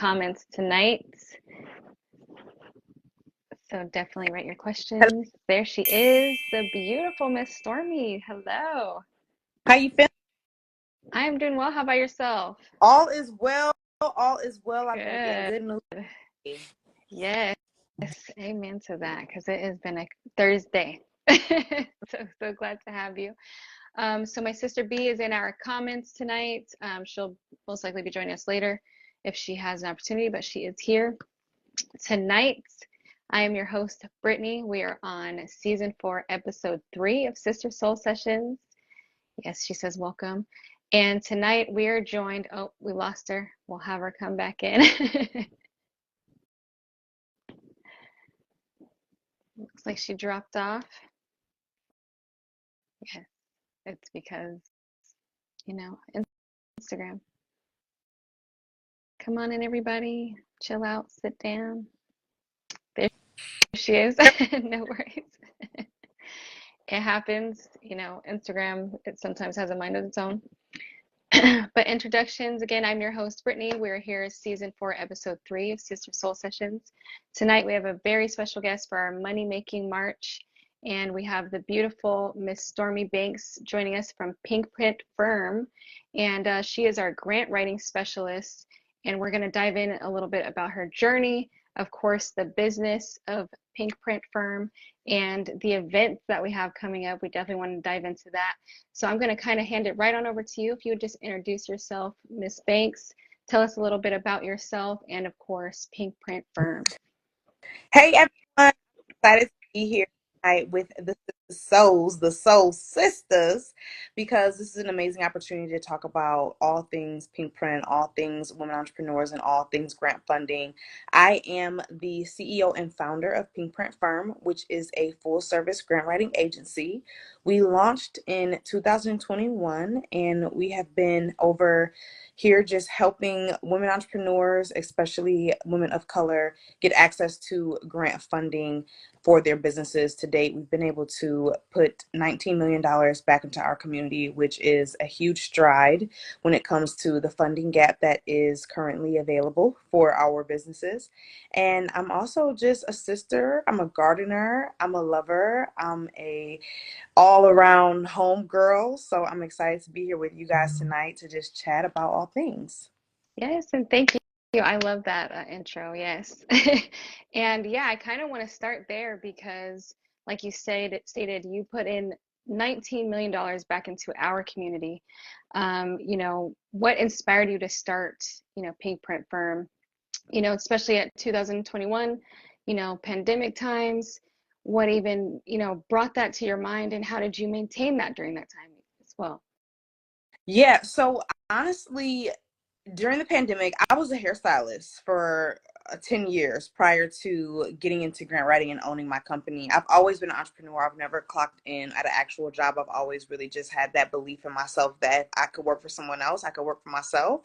comments tonight. So definitely write your questions. There she is, the beautiful Miss Stormi. Hello. How you feeling? I am doing well. How about yourself? All is well. All is well. I'm gonna get Good. good news. Yes. Amen to that, because it has been a Thursday. So glad to have you. So my sister B is in our comments tonight. She'll most likely be joining us later if she has an opportunity, but she is here tonight. I am your host, Brittany. We are on season 4, episode 3 of Sister Soul Sessions. Yes, she says welcome. And tonight we are joined. Oh, we lost her. We'll have her come back in. Looks like she dropped off. Yes, it's because, Instagram. Come on in, everybody. Chill out, sit down. There she is. No worries. It happens. Instagram, it sometimes has a mind of its own. But introductions, again, I'm your host, Brittany. We're here season 4, episode 3 of Sister Soul Sessions. Tonight we have a very special guest for our Money Making March, and we have the beautiful Miss Stormi Banks joining us from Pink Print Firm, and she is our grant writing specialist, and we're going to dive in a little bit about her journey, of course, the business of Pink Print Firm, and the events that we have coming up. We definitely want to dive into that. So I'm going to kind of hand it right on over to you. If you would just introduce yourself, Miss Banks, tell us a little bit about yourself, and of course, Pink Print Firm. Hey everyone, excited to be here tonight with the Soul Sisters, because this is an amazing opportunity to talk about all things Pink Print, all things women entrepreneurs, and all things grant funding. I am the CEO and founder of Pink Print Firm, which is a full-service grant writing agency. We launched in 2021, and we have been over here just helping women entrepreneurs, especially women of color, get access to grant funding for their businesses. To date, we've been able to put $19 million back into our community, which is a huge stride when it comes to the funding gap that is currently available for our businesses. And I'm also just a sister. I'm a gardener. I'm a lover. I'm a all-around home girl. So I'm excited to be here with you guys tonight to just chat about all things. Yes, and thank you. I love that intro. Yes. And yeah, I kind of want to start there because, like you stated, you put in $19 million back into our community. What inspired you to start, Pink Print Firm, especially at 2021, pandemic times? What even, brought that to your mind, and how did you maintain that during that time as well? Yeah, so honestly, during the pandemic, I was a hairstylist for 10 years prior to getting into grant writing and owning my company. I've always been an entrepreneur. I've never clocked in at an actual job. I've always really just had that belief in myself that I could work for someone else, I could work for myself.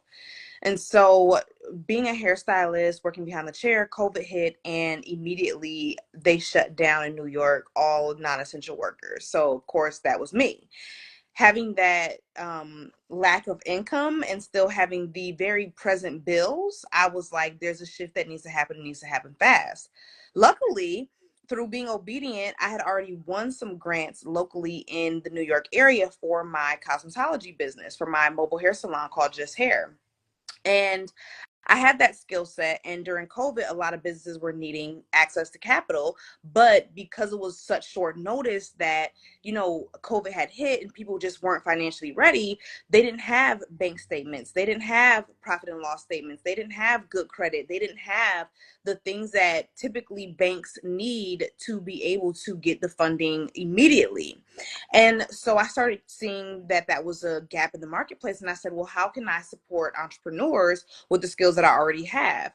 And so, being a hairstylist, working behind the chair, COVID hit, and immediately they shut down in New York all non essential workers. So, of course, that was me having that lack of income and still having the very present bills. I was like, there's a shift that needs to happen. It needs to happen fast. Luckily, through being obedient, I had already won some grants locally in the New York area for my cosmetology business, for my mobile hair salon called Just Hair. And I had that skill set, and during COVID, a lot of businesses were needing access to capital. But because it was such short notice that, COVID had hit and people just weren't financially ready, they didn't have bank statements. They didn't have profit and loss statements. They didn't have good credit. They didn't have the things that typically banks need to be able to get the funding immediately. And so I started seeing that that was a gap in the marketplace. And I said, well, how can I support entrepreneurs with the skills that I already have?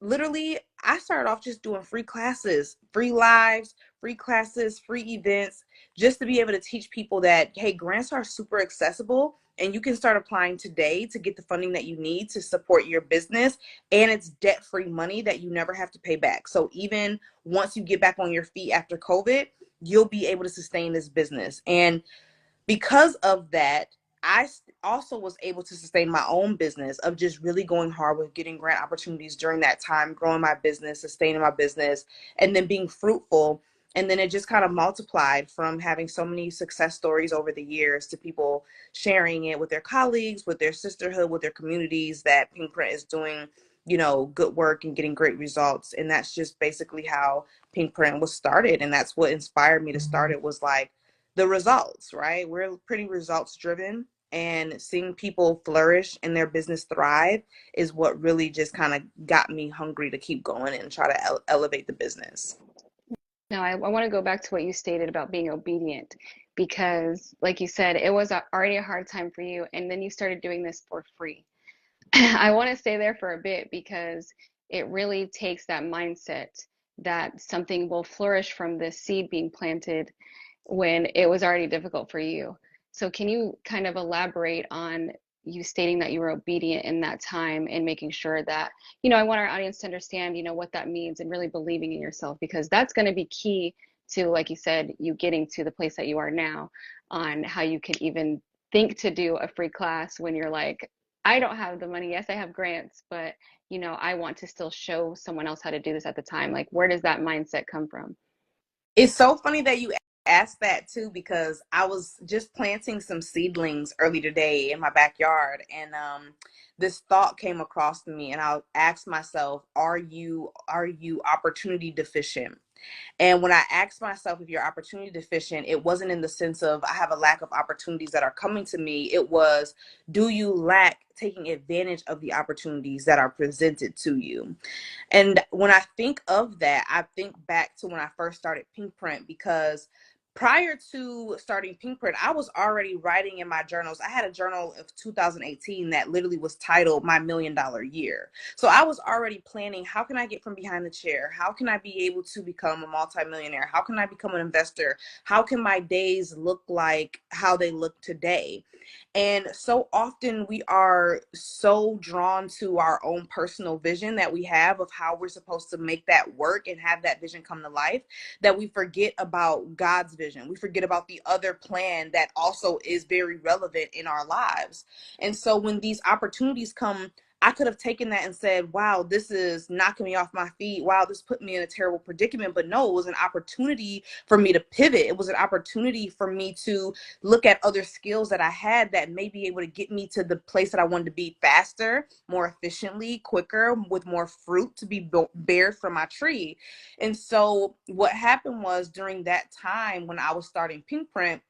Literally, I started off just doing free classes, free lives, free classes, free events, just to be able to teach people that, hey, grants are super accessible and you can start applying today to get the funding that you need to support your business. And it's debt-free money that you never have to pay back. So even once you get back on your feet after COVID, you'll be able to sustain this business. And because of that, also was able to sustain my own business of just really going hard with getting grant opportunities during that time, growing my business, sustaining my business, and then being fruitful. And then it just kind of multiplied from having so many success stories over the years to people sharing it with their colleagues, with their sisterhood, with their communities, that Pinkprint is doing, good work and getting great results. And that's just basically how Pinkprint was started. And that's what inspired me to start it, was like the results, right? We're pretty results driven, and seeing people flourish and their business thrive is what really just kind of got me hungry to keep going and try to elevate the business. No, I want to go back to what you stated about being obedient because, like you said, it was already a hard time for you, and then you started doing this for free. I want to stay there for a bit because it really takes that mindset that something will flourish from this seed being planted when it was already difficult for you. So can you kind of elaborate on you stating that you were obedient in that time and making sure that, I want our audience to understand, what that means and really believing in yourself because that's going to be key to, like you said, you getting to the place that you are now on how you can even think to do a free class when you're like, I don't have the money. Yes, I have grants, but I want to still show someone else how to do this at the time. Like, where does that mindset come from? It's so funny that you asked that too, because I was just planting some seedlings early today in my backyard, and this thought came across me, and I asked myself, are you opportunity deficient? And when I asked myself if you're opportunity deficient, it wasn't in the sense of I have a lack of opportunities that are coming to me. It was, do you lack taking advantage of the opportunities that are presented to you? And when I think of that, I think back to when I first started Pinkprint, because prior to starting Pinkprint, I was already writing in my journals. I had a journal of 2018 that literally was titled My $1,000,000 Year. So I was already planning, how can I get from behind the chair? How can I be able to become a multimillionaire? How can I become an investor? How can my days look like how they look today? And so often we are so drawn to our own personal vision that we have of how we're supposed to make that work and have that vision come to life, that we forget about God's vision. We forget about the other plan that also is very relevant in our lives. And so when these opportunities come, I could have taken that and said, wow, this is knocking me off my feet. Wow, this put me in a terrible predicament. But no, it was an opportunity for me to pivot. It was an opportunity for me to look at other skills that I had that may be able to get me to the place that I wanted to be faster, more efficiently, quicker, with more fruit to be bared from my tree. And so what happened was, during that time when I was starting Pinkprint,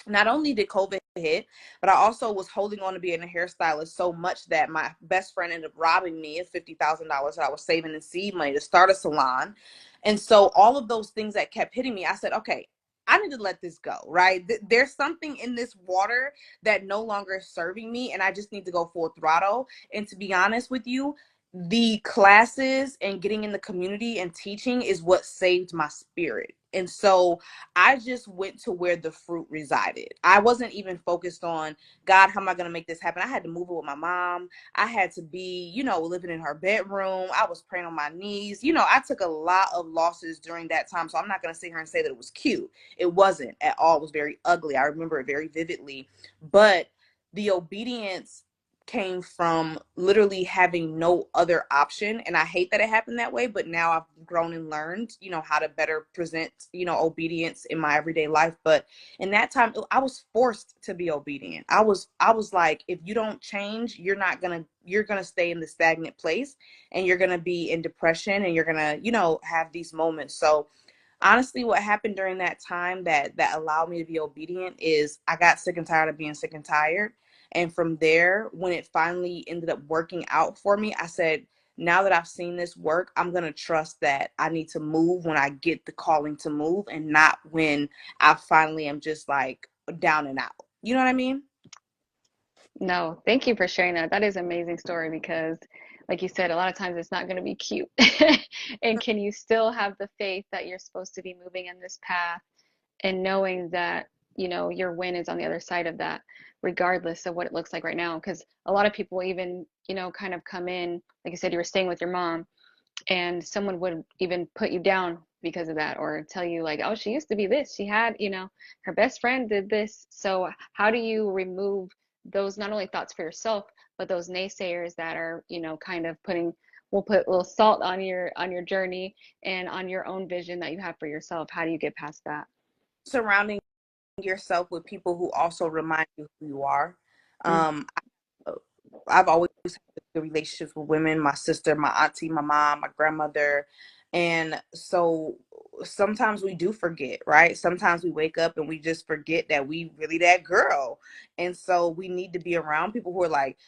not only did COVID hit, but I also was holding on to being a hairstylist so much that my best friend ended up robbing me of $50,000 that I was saving in seed money to start a salon. And so all of those things that kept hitting me, I said, okay, I need to let this go, right? There's something in this water that no longer is serving me, and I just need to go full throttle. And to be honest with you, the classes and getting in the community and teaching is what saved my spirit. And so I just went to where the fruit resided. I wasn't even focused on, God, how am I going to make this happen? I had to move it with my mom. I had to be, living in her bedroom. I was praying on my knees. I took a lot of losses during that time. So I'm not going to sit here and say that it was cute. It wasn't at all. It was very ugly. I remember it very vividly. But the obedience came from literally having no other option. And I hate that it happened that way, but now I've grown and learned, how to better present, obedience in my everyday life. But in that time, I was forced to be obedient. I was like, if you don't change, you're gonna stay in the stagnant place, and you're gonna be in depression, and you're gonna, have these moments. So honestly, what happened during that time that allowed me to be obedient is I got sick and tired of being sick and tired. And from there, when it finally ended up working out for me, I said, now that I've seen this work, I'm going to trust that I need to move when I get the calling to move, and not when I finally am just like down and out. You know what I mean? No, thank you for sharing that. That is an amazing story because, like you said, a lot of times it's not going to be cute. And can you still have the faith that you're supposed to be moving in this path and knowing that, your win is on the other side of that, regardless of what it looks like right now? Because a lot of people even, kind of come in, like you said, you were staying with your mom, and someone would even put you down because of that or tell you like, oh, she used to be this, she had, her best friend did this. So how do you remove those not only thoughts for yourself, but those naysayers that are, you know, kind of will put a little salt on your journey and on your own vision that you have for yourself. How do you get past that? Surrounding yourself with people who also remind you who you are. Mm. Um, I've always had good relationships with women, my sister, my auntie, my mom, my grandmother. And so sometimes we do forget, right? Sometimes we wake up and we just forget that we really that girl. And so we need to be around people who are like,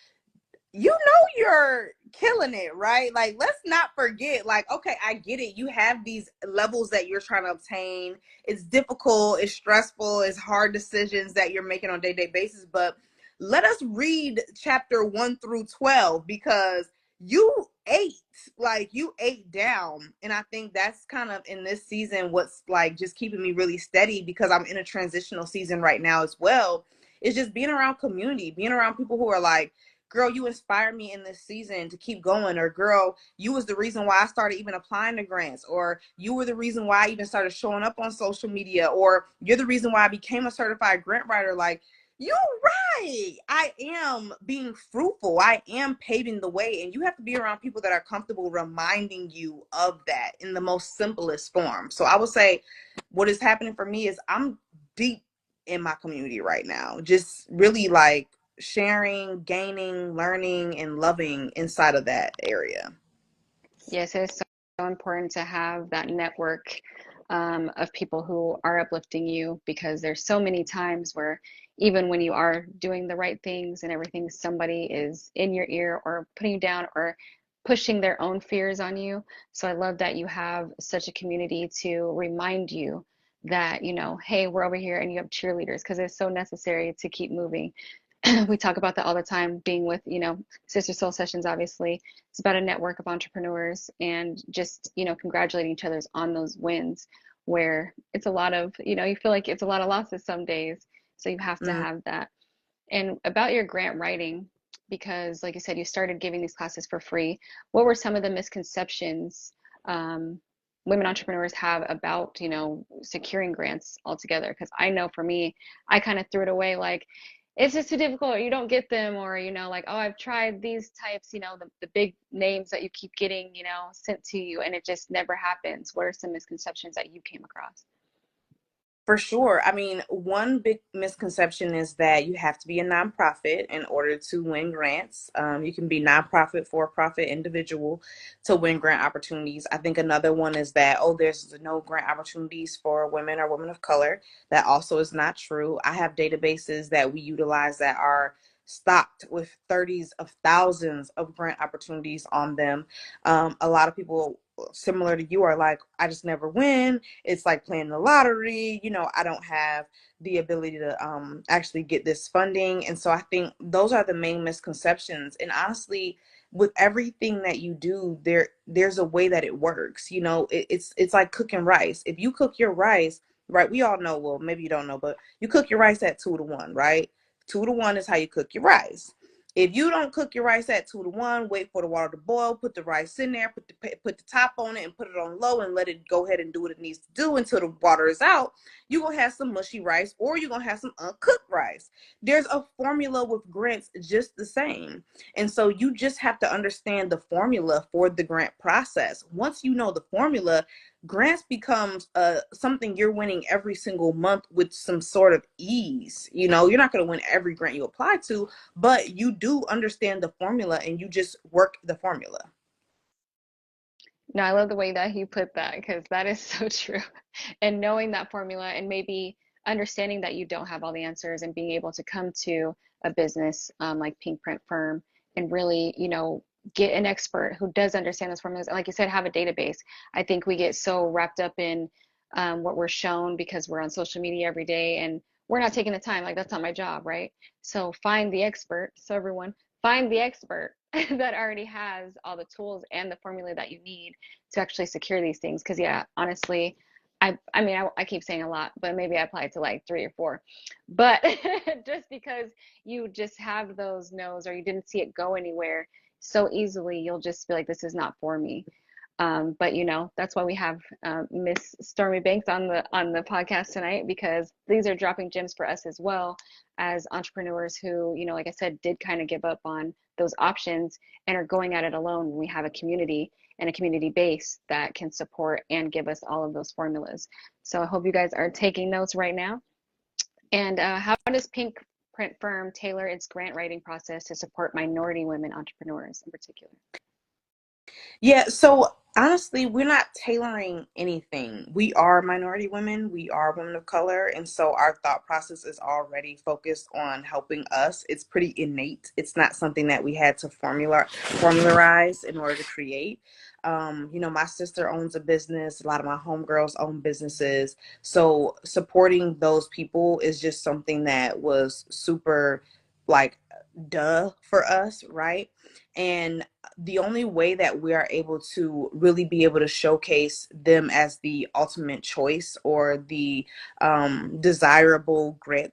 you know, you're killing it, right? Like, let's not forget, like, okay, I get it. You have these levels that you're trying to obtain. It's difficult, it's stressful, it's hard decisions that you're making on a day-to-day basis. But let us read chapter 1 through 12 because you ate, like, you ate down. And I think that's kind of in this season what's like just keeping me really steady because I'm in a transitional season right now as well. It's just being around community, being around people who are like, girl, you inspired me in this season to keep going, or girl, you was the reason why I started even applying to grants, or you were the reason why I even started showing up on social media, or you're the reason why I became a certified grant writer. Like, you're right. I am being fruitful. I am paving the way. And you have to be around people that are comfortable reminding you of that in the most simplest form. So I would say what is happening for me is I'm deep in my community right now. Just really like sharing, gaining, learning, and loving inside of that area. Yes, it is so important to have that network of people who are uplifting you, because there's so many times where even when you are doing the right things and everything, somebody is in your ear or putting you down or pushing their own fears on you. So I love that you have such a community to remind you that, you know, hey, we're over here, and you have cheerleaders, because it's so necessary to keep moving. We talk about that all the time, being with, you know, Sister Soul Sessions, obviously. It's about a network of entrepreneurs and just, you know, congratulating each other's on those wins, where it's a lot of, you know, you feel like it's a lot of losses some days. So you have to Mm. have that. And about your grant writing, because like you said, you started giving these classes for free. What were some of the misconceptions um, women entrepreneurs have about, you know, securing grants altogether? Because I know for me, I kind of threw it away like, it's just too difficult, or you don't get them, or, you know, like, oh, I've tried these types, you know, the big names that you keep getting, you know, sent to you, and it just never happens. What are some misconceptions that you came across? For sure. I mean, one big misconception is that you have to be a nonprofit in order to win grants. You can be nonprofit, for profit, individual to win grant opportunities. I think another one is that, oh, there's no grant opportunities for women or women of color. That also is not true. I have databases that we utilize that are stocked with 30s of thousands of grant opportunities on them. A lot of people similar to you are like, I just never win. It's like playing the lottery. You know, I don't have the ability to actually get this funding. And so I think those are the main misconceptions. And honestly, with everything that you do, there's a way that it works. You know, it's like cooking rice. If you cook your rice, right, we all know, well, maybe you don't know, but you cook your rice at 2 to 1, right? 2 to 1 is how you cook your rice. If you don't cook your rice at 2 to 1, wait for the water to boil, put the rice in there, put the top on it, and put it on low, and let it go ahead and do what it needs to do until the water is out. You're gonna have some mushy rice, or you're gonna have some uncooked rice. There's a formula with grants just the same, and so you just have to understand the formula for the grant process. Once you know the formula, grants becomes something you're winning every single month with some sort of ease. You know, you're not going to win every grant you apply to, but you do understand the formula and you just work the formula. No, I love the way that you put that, because that is so true. And knowing that formula, and maybe understanding that you don't have all the answers, and being able to come to a business like Pink Print Firm and really, you know, get an expert who does understand those formulas. And like you said, have a database. I think we get so wrapped up in what we're shown because we're on social media every day, and we're not taking the time. Like, that's not my job, right? So find the expert. So everyone, find the expert that already has all the tools and the formula that you need to actually secure these things. Because yeah, honestly, I mean, I keep saying a lot, but maybe I apply it to like three or four. But just because you just have those no's, or you didn't see it go anywhere so easily, you'll just be like, this is not for me. But that's why we have Miss Stormi Banks on the podcast tonight, because these are dropping gems for us as well as entrepreneurs who, like I said, did kind of give up on those options and are going at it alone. We have a community and a community base that can support and give us all of those formulas. So I hope you guys are taking notes right now. And how does Pink Print Firm tailor its grant writing process to support minority women entrepreneurs in particular? Yeah, so honestly, we're not tailoring anything. We are minority women, we are women of color, and so our thought process is already focused on helping us. It's pretty innate. It's not something that we had to formularize in order to create. My sister owns a business, a lot of my homegirls own businesses. So supporting those people is just something that was super like duh for us, right? And the only way that we are able to really be able to showcase them as the ultimate choice or the desirable grant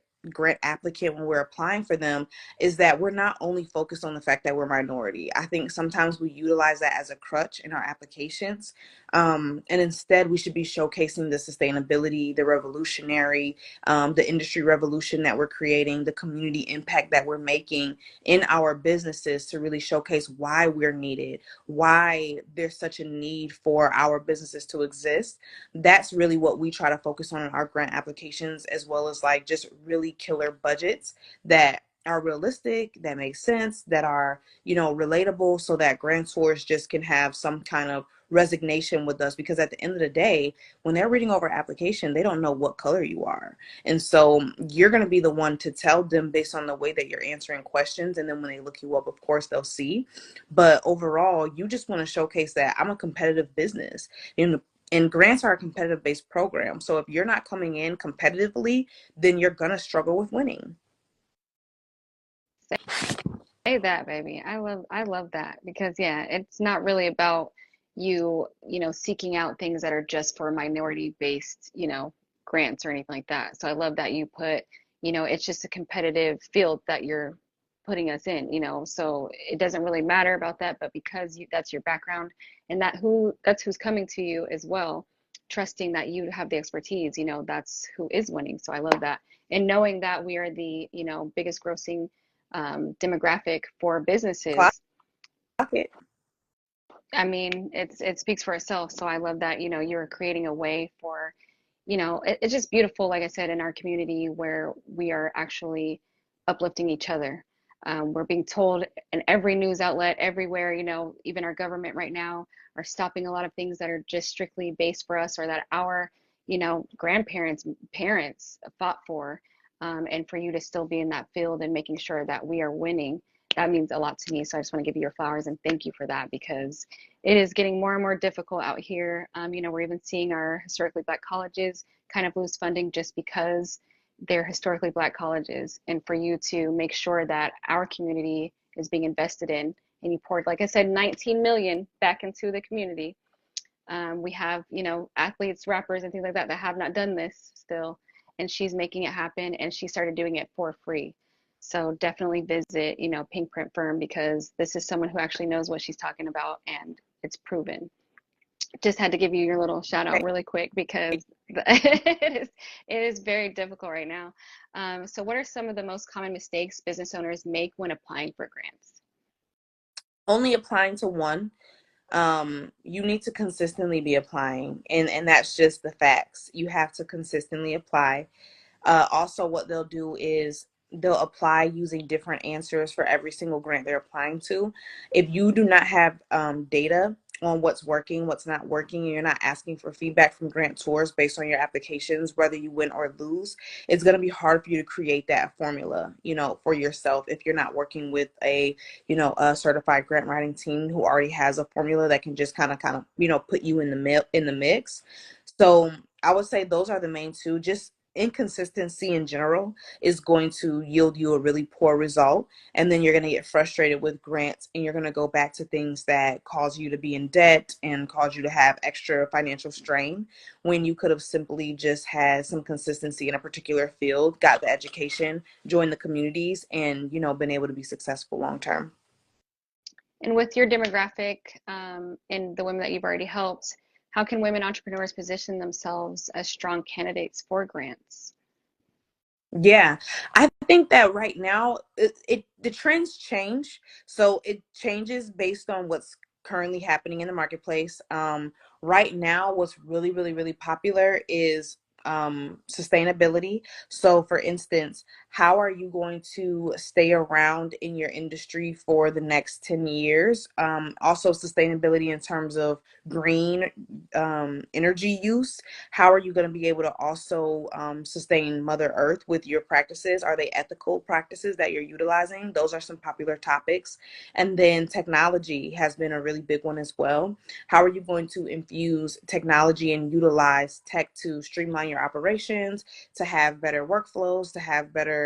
applicant when we're applying for them is that we're not only focused on the fact that we're minority. I think sometimes we utilize that as a crutch in our applications, and instead we should be showcasing the sustainability, the revolutionary, the industry revolution that we're creating, the community impact that we're making in our businesses to really showcase why we're needed, why there's such a need for our businesses to exist. That's really what we try to focus on in our grant applications, as well as like just really killer budgets that are realistic, that make sense, that are, relatable, so that grantors just can have some kind of resignation with us, because at the end of the day, when they're reading over application, they don't know what color you are. And so you're going to be the one to tell them based on the way that you're answering questions. And then when they look you up, of course, they'll see. But overall, you just want to showcase that I'm a competitive business. And grants are a competitive based program. So if you're not coming in competitively, then you're going to struggle with winning. Say that, baby. I love that, because yeah, it's not really about seeking out things that are just for minority based, grants or anything like that. So I love that you put, it's just a competitive field that you're putting us in, so it doesn't really matter about that, but because that's your background, and that's who's coming to you as well, trusting that you have the expertise, that's who is winning. So I love that. And knowing that we are the, biggest grossing demographic for Clock businesses, it. I mean, it speaks for itself. So I love that, you're creating a way for, it's just beautiful, like I said, in our community where we are actually uplifting each other. We're being told in every news outlet, everywhere, even our government right now are stopping a lot of things that are just strictly based for us, or that our, grandparents, parents fought for. And for you to still be in that field and making sure that we are winning, that means a lot to me. So I just want to give you your flowers and thank you for that, because it is getting more and more difficult out here. We're even seeing our historically black colleges kind of lose funding just because they're historically black colleges. And for you to make sure that our community is being invested in, and you poured, like I said, 19 million back into the community. We have, athletes, rappers, and things like that that have not done this still, and she's making it happen, and she started doing it for free. So definitely visit, Pink Print Firm, because this is someone who actually knows what she's talking about, and it's proven. Just had to give you your little shout out really quick, because it is very difficult right now. So what are some of the most common mistakes business owners make when applying for grants? Only applying to one. You need to consistently be applying, and that's just the facts. You have to consistently apply. Also, what they'll do is they'll apply using different answers for every single grant they're applying to. If you do not have data on what's working, what's not working, and you're not asking for feedback from grantors based on your applications, whether you win or lose, it's going to be hard for you to create that formula, for yourself, if you're not working with a certified grant writing team who already has a formula that can just put you in the mix. So I would say those are the main two. Just inconsistency in general is going to yield you a really poor result, and then you're going to get frustrated with grants, and you're going to go back to things that cause you to be in debt and cause you to have extra financial strain, when you could have simply just had some consistency in a particular field, got the education, joined the communities, and been able to be successful long term. And with your demographic and the women that you've already helped, how can women entrepreneurs position themselves as strong candidates for grants? Yeah, I think that right now the trends change. So it changes based on what's currently happening in the marketplace. Right now, what's really, really, really popular is sustainability. So, for instance, how are you going to stay around in your industry for the next 10 years? Also, sustainability in terms of green energy use. How are you going to be able to also sustain Mother Earth with your practices? Are they ethical practices that you're utilizing? Those are some popular topics. And then technology has been a really big one as well. How are you going to infuse technology and utilize tech to streamline your operations, to have better workflows, to have better,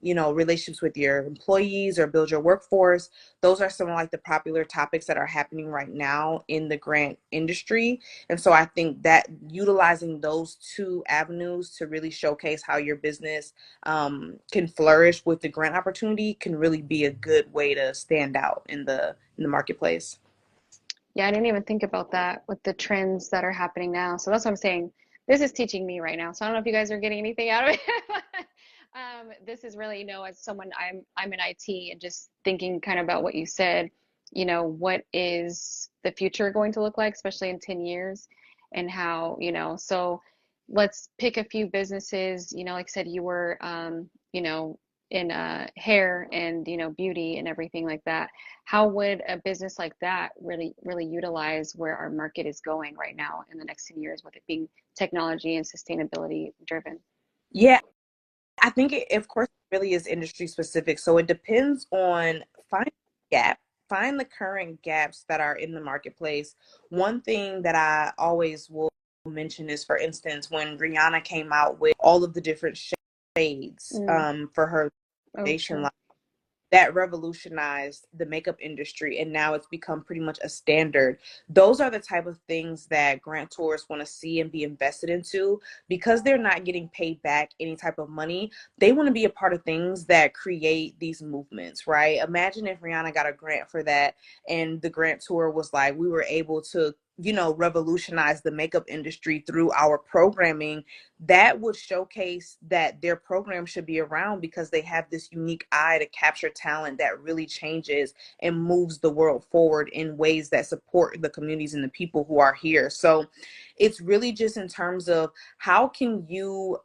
relationships with your employees or build your workforce? Those are some of like the popular topics that are happening right now in the grant industry. And so I think that utilizing those two avenues to really showcase how your business can flourish with the grant opportunity can really be a good way to stand out in the marketplace. Yeah, I didn't even think about that with the trends that are happening now. So that's what I'm saying. This is teaching me right now. So I don't know if you guys are getting anything out of it. This is really, as someone I'm in IT and just thinking kind of about what you said, what is the future going to look like, especially in 10 years, and how, so let's pick a few businesses, like I said, you were in hair and, beauty and everything like that. How would a business like that really utilize where our market is going right now in the next 10 years with it being technology and sustainability driven? Yeah, I think of course, it really is industry specific. So it depends on find gap, find the current gaps that are in the marketplace. One thing that I always will mention is, for instance, when Rihanna came out with all of the different shades Mm. for her Oh, foundation sure. line, that revolutionized the makeup industry, and now it's become pretty much a standard. Those are the type of things that grantors want to see and be invested into, because they're not getting paid back any type of money. They want to be a part of things that create these movements, right? Imagine if Rihanna got a grant for that and the grantor was like, we were able to revolutionize the makeup industry through our programming. That would showcase that their program should be around because they have this unique eye to capture talent that really changes and moves the world forward in ways that support the communities and the people who are here. So it's really just in terms of how can you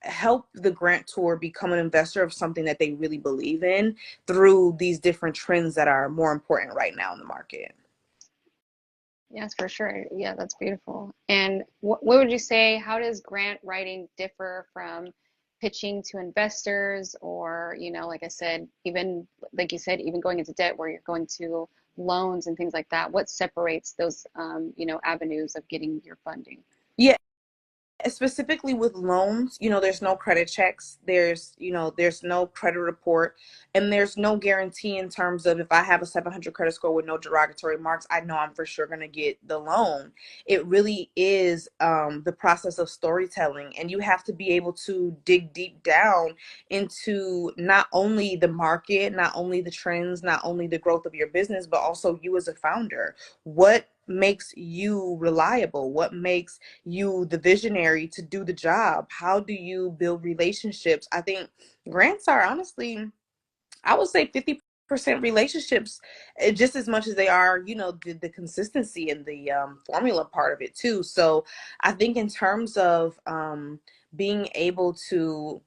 help the grantor become an investor of something that they really believe in through these different trends that are more important right now in the market. Yes, for sure. Yeah, that's beautiful. And what would you say, how does grant writing differ from pitching to investors or, like I said, even like you said, even going into debt where you're going to loans and things like that? What separates those, avenues of getting your funding? Yeah, specifically with loans, there's no credit checks, there's no credit report, and there's no guarantee in terms of if I have a 700 credit score with no derogatory marks, I know I'm for sure going to get the loan. It really is the process of storytelling, and you have to be able to dig deep down into not only the market, not only the trends, not only the growth of your business, but also you as a founder. What makes you reliable? What makes you the visionary to do the job? How do you build relationships? I think grants are honestly, I would say 50% relationships, just as much as they are, the consistency and the formula part of it too. So I think in terms of being able to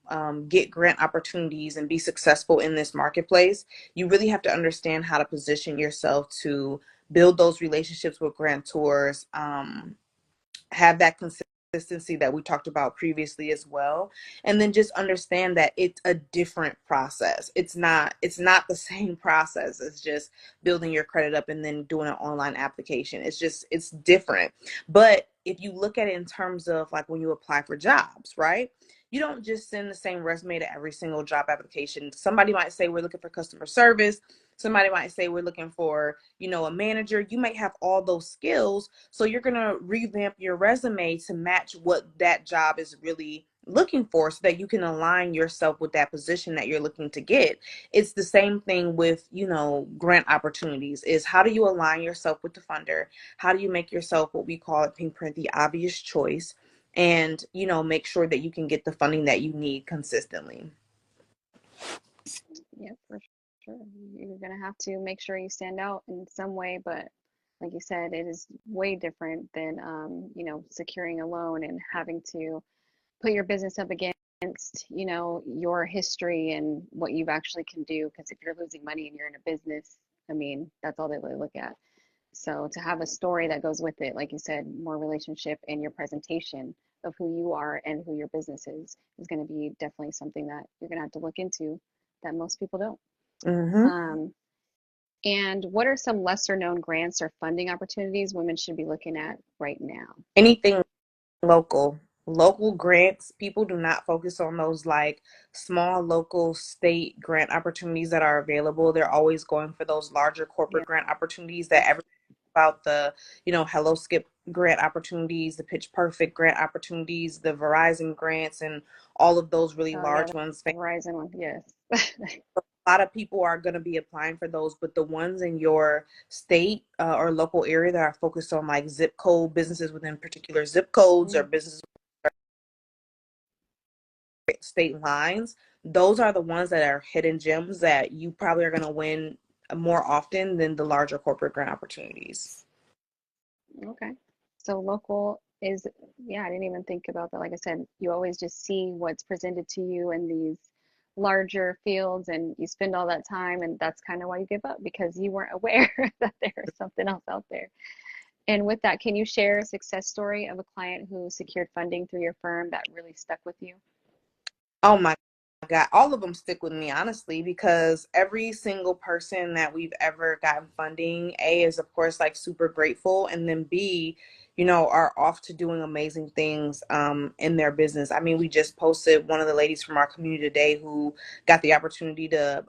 get grant opportunities and be successful in this marketplace, you really have to understand how to position yourself to build those relationships with grantors, have that consistency that we talked about previously as well, and then just understand that it's a different process. It's not the same process as just building your credit up and then doing an online application. It's different. But if you look at it in terms of like when you apply for jobs, right, you don't just send the same resume to every single job application. Somebody might say we're looking for customer service. Somebody might say we're looking for, a manager. You might have all those skills, so you're going to revamp your resume to match what that job is really looking for, so that you can align yourself with that position that you're looking to get. It's the same thing with, grant opportunities, is how do you align yourself with the funder? How do you make yourself, what we call it, pink print, the obvious choice, and, make sure that you can get the funding that you need consistently. Yeah, for sure. You're gonna have to make sure you stand out in some way, but like you said, it is way different than securing a loan and having to put your business up against, your history and what you actually can do. Because if you're losing money and you're in a business, I mean, that's all they really look at. So to have a story that goes with it, like you said, more relationship and your presentation of who you are and who your business is going to be definitely something that you're going to have to look into that most people don't. Mm-hmm. Um, and what are some lesser known grants or funding opportunities women should be looking at right now? Anything local grants. People do not focus on those, like, small local state grant opportunities that are available. They're always going for those larger corporate Yeah. grant opportunities that every about the, Hello Skip grant opportunities, the Pitch Perfect grant opportunities, the Verizon grants, and all of those really Oh yeah, large ones. the Verizon one. Yes. A lot of people are going to be applying for those, but the ones in your state or local area that are focused on, like, zip code businesses within particular zip codes, or Mm, businesses state lines, those are the ones that are hidden gems that you probably are going to win more often than the larger corporate grant opportunities. okay. So local is, yeah, I didn't even think about that. Like I said, you always just see what's presented to you in these larger fields and you spend all that time and that's kind of why you give up because you weren't aware that there was something else out there. And with that, can you share a success story of a client who secured funding through your firm that really stuck with you? Oh my God, all of them stick with me, honestly, because every single person that we've ever gotten funding, A, is of course like super grateful, and then B, are off to doing amazing things in their business. I mean, we just posted one of the ladies from our community today who got the opportunity to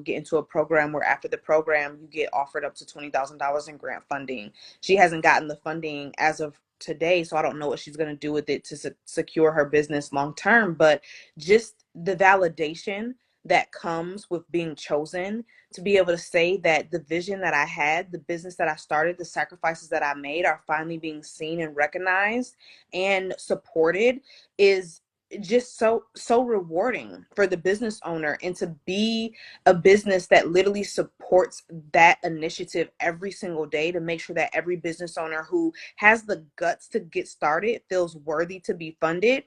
get into a program where after the program you get offered up to $20,000 in grant funding. She hasn't gotten the funding as of today, so I don't know what she's going to do with it to secure her business long term, but just the validation that comes with being chosen, to be able to say that the vision that I had, the business that I started, the sacrifices that I made are finally being seen and recognized and supported, is just so rewarding for the business owner. And to be a business that literally supports that initiative every single day, to make sure that every business owner who has the guts to get started feels worthy to be funded,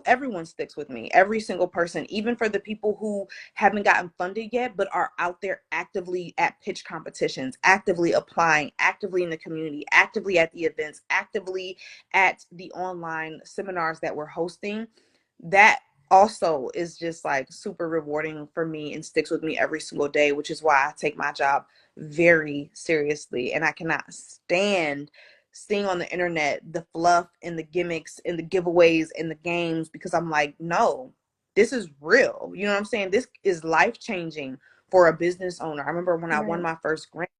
everyone sticks with me. Every single person, even for the people who haven't gotten funded yet but are out there actively at pitch competitions, actively applying, actively in the community, actively at the events, actively at the online seminars that we're hosting. That also is just like super rewarding for me and sticks with me every single day, which is why I take my job very seriously. And I cannot stand seeing on the internet the fluff and the gimmicks and the giveaways and the games, because I'm like, no, this is real. You know what I'm saying? This is life changing for a business owner. I remember when I won Right, my first grant,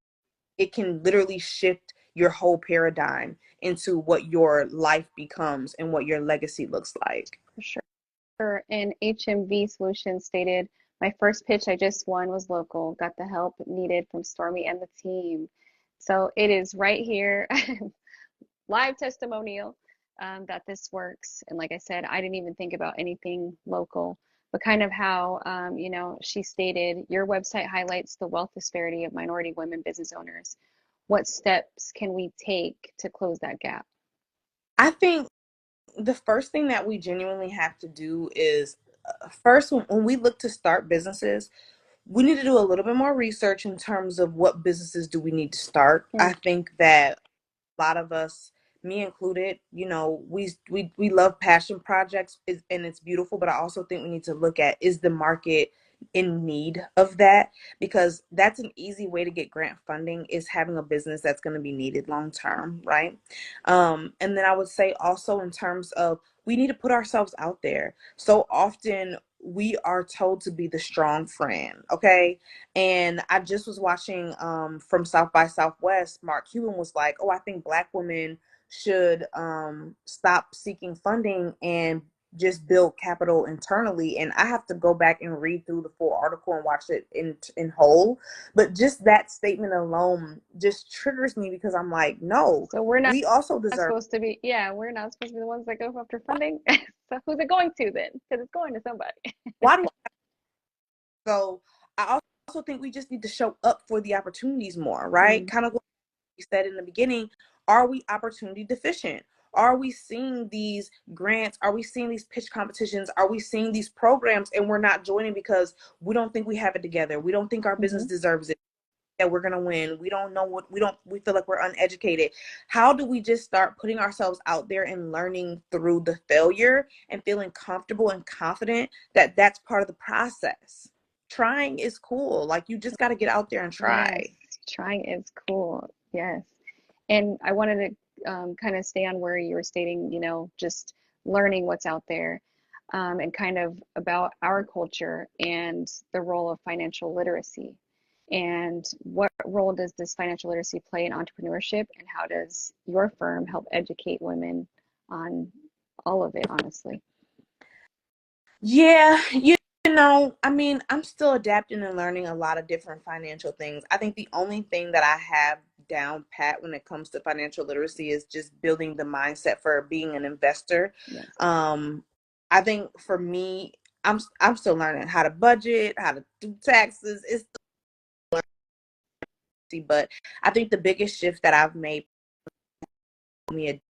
it can literally shift your whole paradigm into what your life becomes and what your legacy looks like. for sure. And HMV Solutions stated, my first pitch I just won was local, got the help needed from Stormy and the team. So it is right here, live testimonial that this works. And like I said, I didn't even think about anything local, but kind of how, she stated, your website highlights the wealth disparity of minority women business owners. What steps can we take to close that gap? I think the first thing that we genuinely have to do is, first, when we look to start businesses, we need to do a little bit more research in terms of what businesses do we need to start. Hmm, I think that a lot of us, me included, we love passion projects, and it's beautiful, but I also think we need to look at, is the market in need of that? Because that's an easy way to get grant funding, is having a business that's going to be needed long term, right? And then I would say also, in terms of, we need to put ourselves out there. So often we are told to be the strong friend, okay? And I just was watching from South by Southwest. Mark Cuban was like, "Oh, I think Black women should stop seeking funding and just build capital internally. And I have to go back and read through the full article and watch it in whole. But just that statement alone just triggers me, because I'm like, no, So we're not we also deserve. supposed to be, yeah, we're not supposed to be the ones that go after funding. So who's it going to then? Because it's going to somebody. Why do so I also think we just need to show up for the opportunities more, right? Mm, Kind of what you said in the beginning. Are we opportunity deficient? Are we seeing these grants? Are we seeing these pitch competitions? Are we seeing these programs and we're not joining because we don't think we have it together? We don't think our business hmm deserves it, that we're going to win. We don't know what we feel like we're uneducated. How do we just start putting ourselves out there and learning through the failure and feeling comfortable and confident that that's part of the process? Trying is cool. Like, you just got to get out there and Yes, try. trying is cool. Yes. And I wanted to kind of stay on where you were stating, just learning what's out there, and kind of about our culture and the role of financial literacy. And what role does this financial literacy play in entrepreneurship, and how does your firm help educate women on all of it, honestly? Yeah, you know, I mean, I'm still adapting and learning a lot of different financial things. I think the only thing that I have down pat when it comes to financial literacy is just building the mindset for being an investor. Yes. Um, I think for me, I'm still learning how to budget, how to do taxes. It's still, but I think the biggest shift that I've med me adapt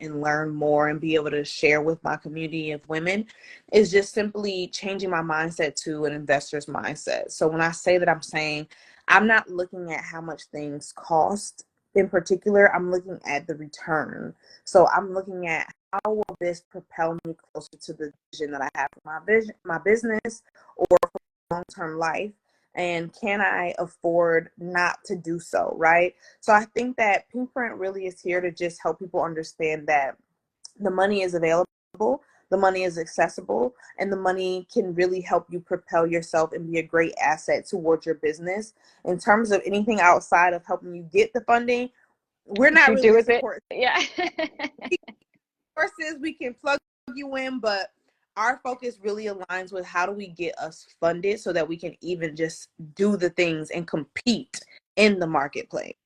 and learn more and be able to share with my community of women is just simply changing my mindset to an investor's mindset. So when I say that, I'm saying I'm not looking at how much things cost in particular. I'm looking at the return. So I'm looking at how will this propel me closer to the vision that I have for my business, or for long-term life, and can I afford not to do so, right? So I think that Pinkprint really is here to just help people understand that the money is available, the money is accessible, and the money can really help you propel yourself and be a great asset towards your business. In terms of anything outside of helping you get the funding, we're What not you really do the with it? support. Yeah. Sources we can plug you in, but our focus really aligns with how do we get us funded so that we can even just do the things and compete in the marketplace.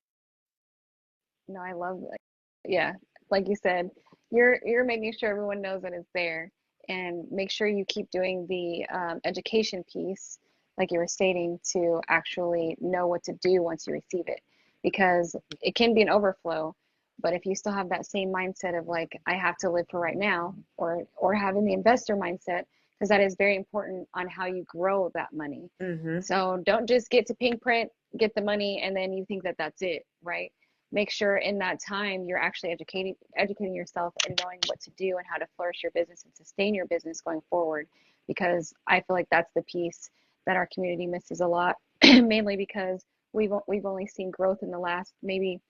No, I love that. Yeah, like you said, you're making sure everyone knows that it's there, and make sure you keep doing the education piece, like you were stating, to actually know what to do once you receive it, because it can be an overflow. But if you still have that same mindset of like, I have to live for right now, or having the investor mindset, because that is very important on how you grow that money. Mm-hmm. So don't just get to pink print, get the money, and then you think that that's it, right? Make sure in that time you're actually educating yourself and knowing what to do and how to flourish your business and sustain your business going forward, because I feel like that's the piece that our community misses a lot, mainly because we've only seen growth in the last maybe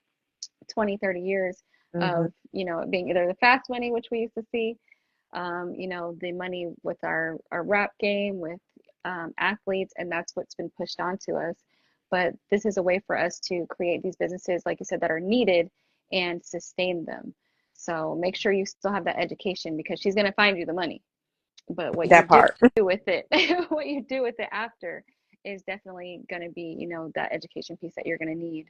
20, 30 years Mm-hmm. of it being either the fast money, which we used to see, the money with our rap game with athletes, and that's what's been pushed onto us. But this is a way for us to create these businesses, like you said, that are needed and sustain them. So make sure you still have that education, because she's going to find you the money. But what you That do part. with it, what you do with it after, is definitely going to be, that education piece that you're going to need,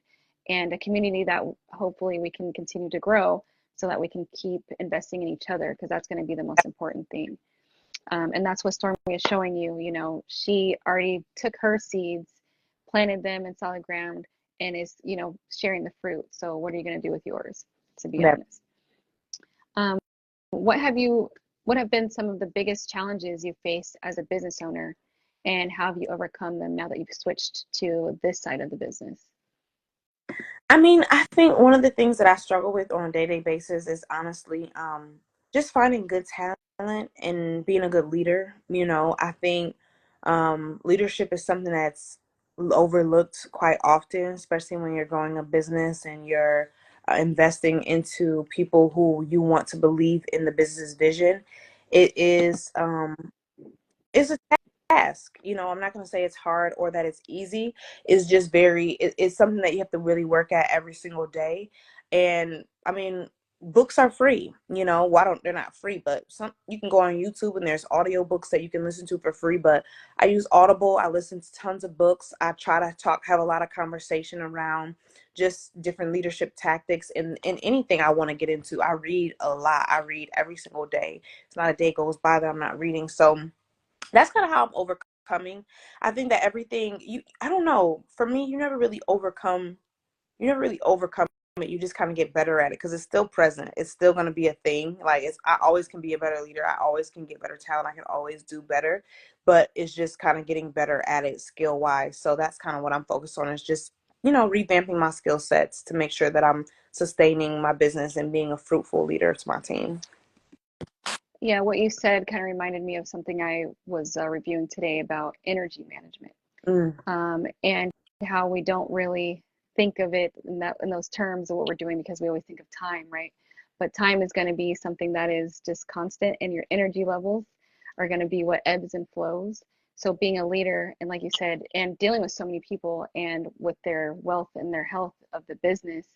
and a community that hopefully we can continue to grow so that we can keep investing in each other, because that's going to be the most important thing. And that's what Stormy is showing you. She already took her seeds, planted them in solid ground, and is, sharing the fruit. So what are you going to do with yours, to be That honest? Um, what have you, what have been some of the biggest challenges you faced as a business owner, and how have you overcome them now that you've switched to this side of the business? I mean, I think one of the things that I struggle with on a day-to-day basis is honestly just finding good talent and being a good leader. I think leadership is something that's overlooked quite often, especially when you're growing a business and you're investing into people who you want to believe in the business vision. It is it's a task. I'm not going to say it's hard or that it's easy. It's just it's something that you have to really work at every single day. And I mean, books are free. Why don't they're not free, but some you can go on YouTube and there's audio books that you can listen to for free. But I use Audible. I listen to tons of books. I try to have a lot of conversation around just different leadership tactics and anything I want to get into. I read a lot. I read every single day. It's not a day goes by that I'm not reading. So that's kind of how I'm overcoming. I think that everything I don't know, for me, you never really overcome it. You just kind of get better at it because it's still present. It's still going to be a thing. Like I always can be a better leader. I always can get better talent. I can always do better, but it's just kind of getting better at it skill wise. So that's kind of what I'm focused on, is just, revamping my skill sets to make sure that I'm sustaining my business and being a fruitful leader to my team. Yeah, what you said kind of reminded me of something I was reviewing today about energy management, Mm, and how we don't really think of it in those terms of what we're doing because we always think of time, right? But time is going to be something that is just constant, and your energy levels are going to be what ebbs and flows. So being a leader, and like you said, and dealing with so many people and with their wealth and their health of the business,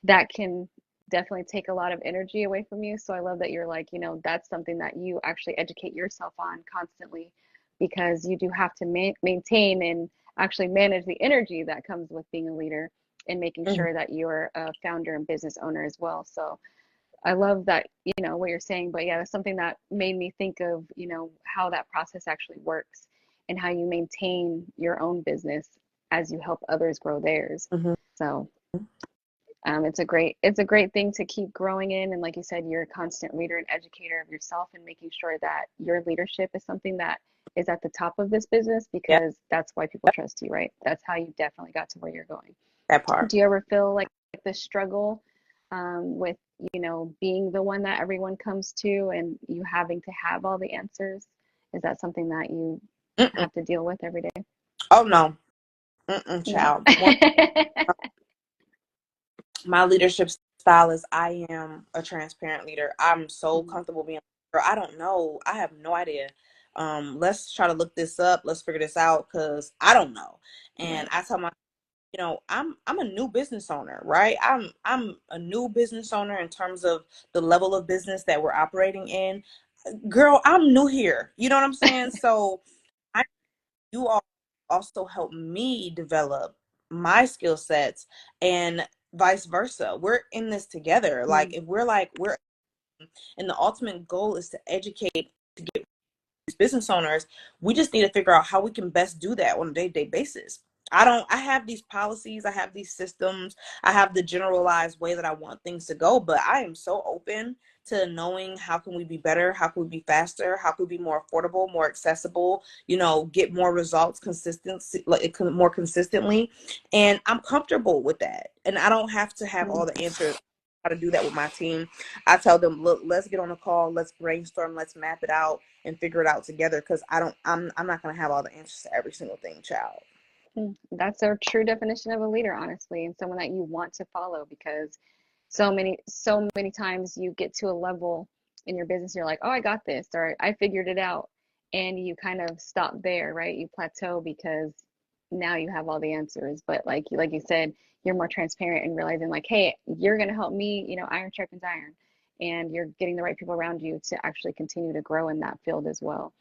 that can definitely take a lot of energy away from you. So I love that you're like, that's something that you actually educate yourself on constantly, because you do have to maintain and actually manage the energy that comes with being a leader and making mm, sure that you're a founder and business owner as well. So I love that, what you're saying. But yeah, that's something that made me think of, how that process actually works and how you maintain your own business as you help others grow theirs. mhm. So it's a great thing to keep growing in. And like you said, you're a constant reader and educator of yourself, and making sure that your leadership is something that is at the top of this business, Yeah, because that's why people trust you, right? That's how you definitely got to where you're going. that part. Do you ever feel like the struggle with, being the one that everyone comes to and you having to have all the answers? Is that something that you Mm-mm. have to deal with every day? Oh no. Mm-mm, No. child. My leadership style is, I am a transparent leader. I'm so Mhm. comfortable being, girl, I don't know. I have no idea. Let's try to look this up. Let's figure this out because I don't know. And Right. I tell my, I'm a new business owner, right? I'm a new business owner in terms of the level of business that we're operating in. Girl, I'm new here. You know what I'm saying? So you all also help me develop my skill sets and vice versa. We're in this together. Like Mm, if we're and the ultimate goal is to educate business owners, we just need to figure out how we can best do that on a day-to-day basis. I have these policies, I have these systems, I have the generalized way that I want things to go, but I am so open to knowing how can we be better, how can we be faster, how can we be more affordable, more accessible, get more results consistency, like more consistently. And I'm comfortable with that. And I don't have to have all mm. the answers. How to do that with my team. I tell them, look, let's get on a call, let's brainstorm, let's map it out and figure it out together, because I'm not going to have all the answers to every single thing, child. That's a true definition of a leader, honestly, and someone that you want to follow, because so many times you get to a level in your business, you're like, oh, I got this, or I figured it out, and you kind of stop there, right? You plateau because now you have all the answers. But like you said, you're more transparent and realizing like, hey, you're gonna help me, iron sharpens iron, and you're getting the right people around you to actually continue to grow in that field as well.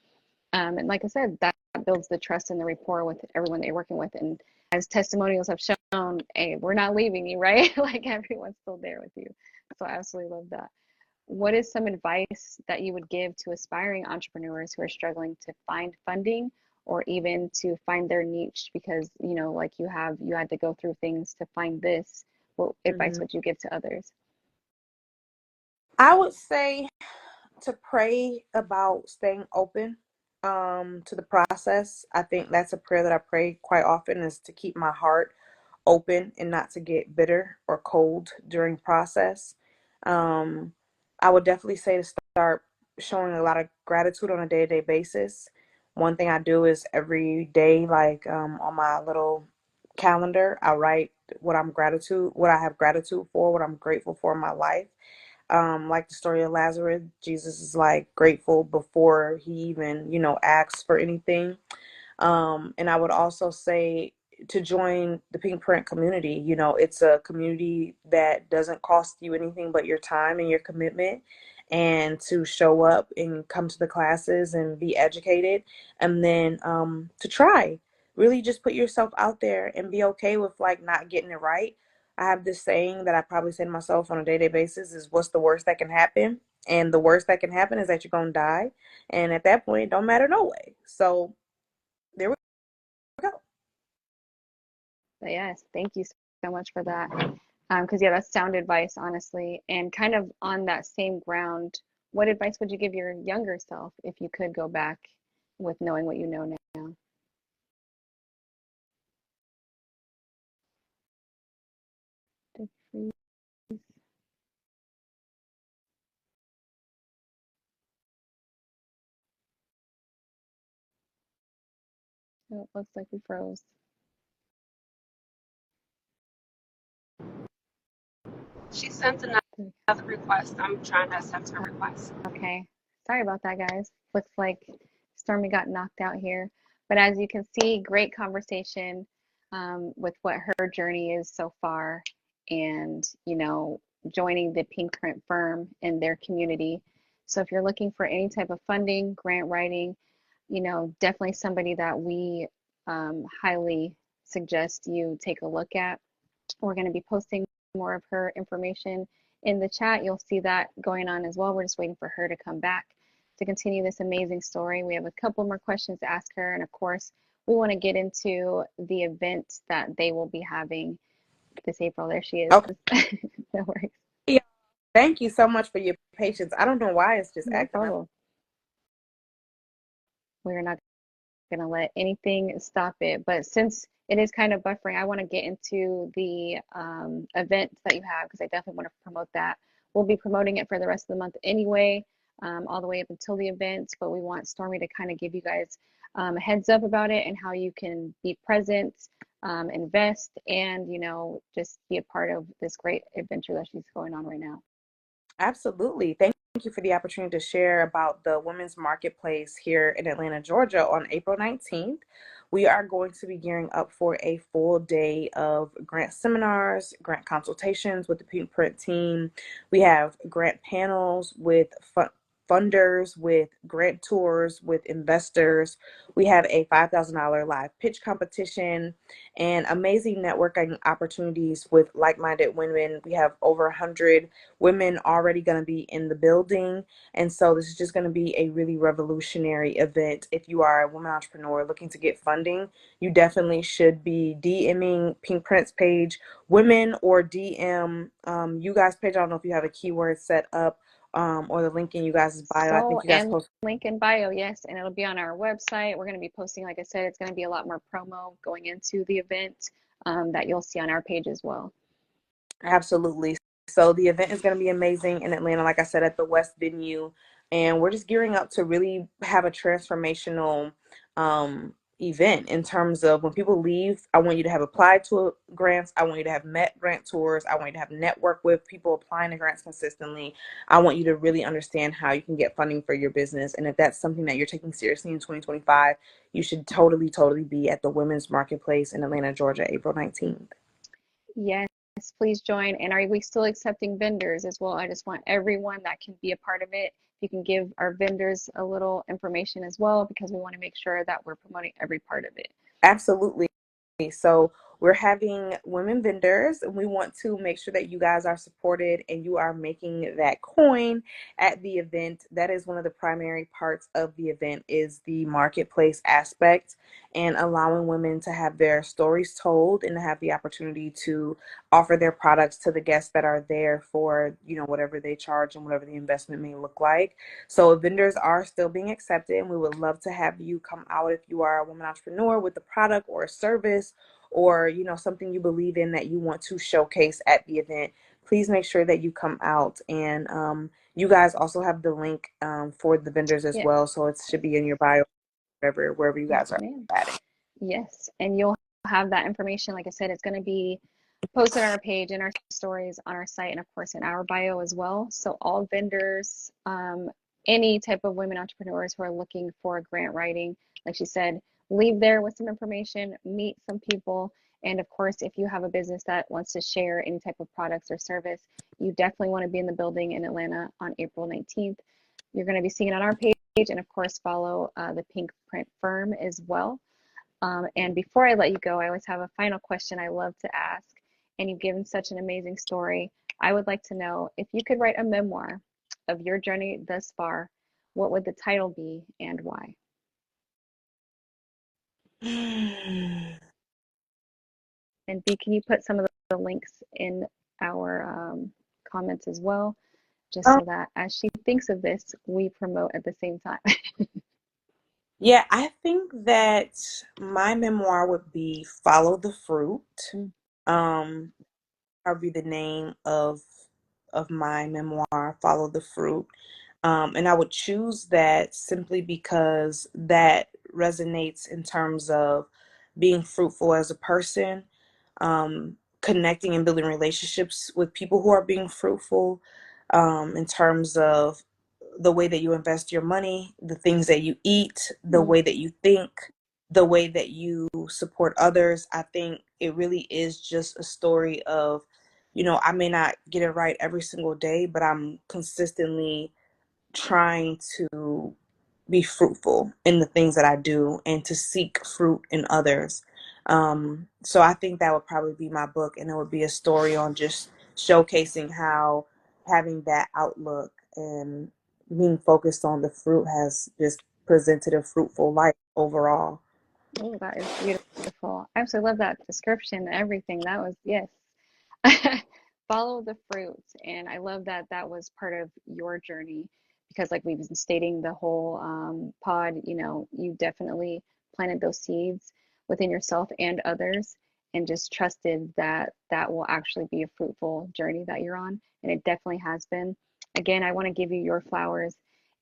And like I said, that builds the trust and the rapport with everyone that you're working with. And as testimonials have shown, hey, we're not leaving you, right? Like everyone's still there with you. So I absolutely love that. What is some advice that you would give to aspiring entrepreneurs who are struggling to find funding or even to find their niche? Because, like you had to go through things to find this. What advice Hmm. would you give to others? I would say to pray about staying open to the process. I think that's a prayer that I pray quite often, is to keep my heart open and not to get bitter or cold during process. Um, I would definitely say to start showing a lot of gratitude on a day-to-day basis. One thing I do is every day, like on my little calendar, I write what I have gratitude for, what I'm grateful for in my life. Like the story of Lazarus, Jesus is like grateful before he even, asks for anything. And I would also say to join the Pink Print community. You know, it's a community that doesn't cost you anything but your time and your commitment, and to show up and come to the classes and be educated, and then to try. Really just put yourself out there and be okay with like not getting it right. I have this saying that I probably say to myself on a day-to-day basis is, what's the worst that can happen? And the worst that can happen is that you're going to die. And at that point, it don't matter no way. So there we go. But yes, thank you so much for that. Because yeah, that's sound advice, honestly. And kind of on that same ground, what advice would you give your younger self if you could go back with knowing what you know now? Did freeze? Oh, it looks like we froze. She sent another request. I'm trying to accept her request. Okay, sorry about that, guys. Looks like Stormi got knocked out here. But as you can see, great conversation with what her journey is so far, and joining the Pink Print firm in their community. So if you're looking for any type of funding, grant writing, definitely somebody that we highly suggest you take a look at. We're going to be posting more of her information in the chat. You'll see that going on as well. We're just waiting for her to come back to continue this amazing story. We have a couple more questions to ask her. And of course, we want to get into the event that they will be having this April. There she is. Okay. No worries. Yeah. Thank you so much for your patience. I don't know why it's just No acting up. problem. We're not going to let anything stop it. But since it is kind of buffering, I want to get into the events that you have, because I definitely want to promote that. We'll be promoting it for the rest of the month anyway, all the way up until the event. But we want Stormi to kind of give you guys a heads up about it and how you can be present, invest, and just be a part of this great adventure that she's going on right now. Absolutely. Thank you for the opportunity to share about the women's marketplace here in Atlanta, Georgia on April 19th. We are going to be gearing up for a full day of grant seminars, grant consultations with the Pink Print team. We have grant panels with funders, with grant tours, with investors. We have a $5,000 live pitch competition and amazing networking opportunities with like-minded women. We have over 100 women already going to be in the building. And so this is just going to be a really revolutionary event. If you are a woman entrepreneur looking to get funding, you definitely should be DMing Pink Print's page, women, or DM you guys' page. I don't know if you have a keyword set up or the link in you guys' bio. I So, think you guys and post. link in bio, yes, and it'll be on our website. We're going to be posting, like I said, it's going to be a lot more promo going into the event that you'll see on our page as well. Absolutely. So the event is going to be amazing in Atlanta, like I said, at the West venue. And we're just gearing up to really have a transformational event in terms of when people leave. I want you to have applied to grants. I want you to have met grant tours. I want you to have networked with people applying to grants consistently. I want you to really understand how you can get funding for your business. And if that's something that you're taking seriously in 2025, you should totally, totally be at the Women's Marketplace in Atlanta, Georgia, April 19th. Yes, please join. And are we still accepting vendors as well? I just want everyone that can be a part of it. You can give our vendors a little information as well, because we want to make sure that we're promoting every part of it. Absolutely. So we're having women vendors, and we want to make sure that you guys are supported and you are making that coin at the event. That is one of the primary parts of the event, is the marketplace aspect, and allowing women to have their stories told and to have the opportunity to offer their products to the guests that are there for, whatever they charge and whatever the investment may look like. So vendors are still being accepted, and we would love to have you come out if you are a woman entrepreneur with a product or a service, or something you believe in that you want to showcase at the event. Please make sure that you come out. And you guys also have the link for the vendors as well, so it should be in your bio, wherever you guys are at it. Yes, and you'll have that information. Like I said, it's going to be posted on our page, in our stories, on our site, and of course in our bio as well. So all vendors, any type of women entrepreneurs who are looking for grant writing, like she said, leave there with some information, meet some people. And of course, if you have a business that wants to share any type of products or service, you definitely want to be in the building in Atlanta on April 19th. You're going to be seeing it on our page, and of course, follow the Pink Print Firm as well. And before I let you go, I always have a final question I love to ask. And you've given such an amazing story. I would like to know if you could write a memoir of your journey thus far, what would the title be and why? And B, can you put some of the links in our comments as well, just Um, so that as she thinks of this, we promote at the same time. yeah, I think that my memoir would be Follow the Fruit. Mm, Um, Probably the name of my memoir, Follow the Fruit. And I would choose that simply because that resonates in terms of being fruitful as a person, connecting and building relationships with people who are being fruitful, in terms of the way that you invest your money, the things that you eat, the mm, way that you think, the way that you support others. I think it really is just a story of, I may not get it right every single day, but I'm consistently trying to be fruitful in the things that I do and to seek fruit in others. So I think that would probably be my book, and it would be a story on just showcasing how having that outlook and being focused on the fruit has just presented a fruitful life overall. oh, that is beautiful. I absolutely love that description, everything. That was, yes. Follow the fruit. And I love that that was part of your journey because, like we've been stating the whole pod, you definitely planted those seeds within yourself and others and just trusted that that will actually be a fruitful journey that you're on. And it definitely has been. Again, I want to give you your flowers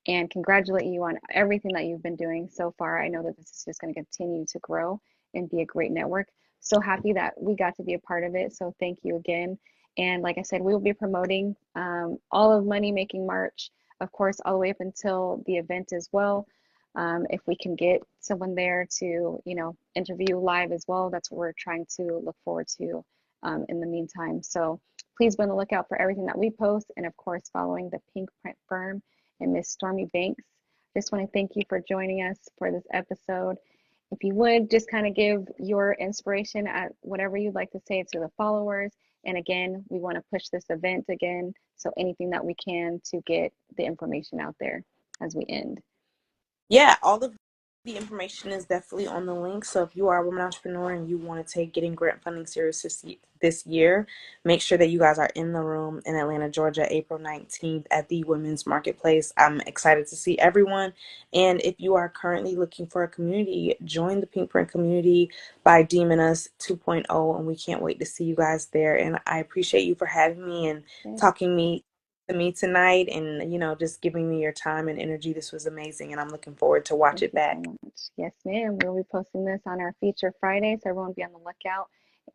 and congratulate you on everything that you've been doing so far. I know that this is just going to continue to grow and be a great network. So happy that we got to be a part of it. So thank you again. And like I said, we will be promoting all of Money Making March, of course, all the way up until the event as well. If we can get someone there to, interview live as well, that's what we're trying to look forward to in the meantime. So please be on the lookout for everything that we post, and of course, following the Pink Print Firm and Miss Stormi Banks. Just want to thank you for joining us for this episode. If you would just kind of give your inspiration at whatever you'd like to say to the followers. And again, we want to push this event again. So anything that we can to get the information out there as we end. Yeah, all of the information is definitely on the link. So if you are a woman entrepreneur and you want to take getting grant funding serious this year, make sure that you guys are in the room in Atlanta, Georgia, April 19th at the Women's Marketplace. I'm excited to see everyone. And if you are currently looking for a community, join the Pink Print community by Demon Us 2.0. And we can't wait to see you guys there. And I appreciate you for having me and Yes, talking to me tonight, and just giving me your time and energy. This was amazing, and I'm looking forward to watch thank it you so back. much. Yes, ma'am. We'll be posting this on our feature Friday. So everyone be on the lookout.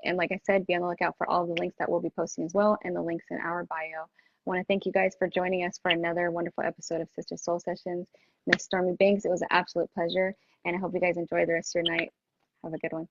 And like I said, be on the lookout for all the links that we'll be posting as well and the links in our bio. I want to thank you guys for joining us for another wonderful episode of Sister Soul Sessions. Miss Stormi Banks, it was an absolute pleasure. And I hope you guys enjoy the rest of your night. Have a good one.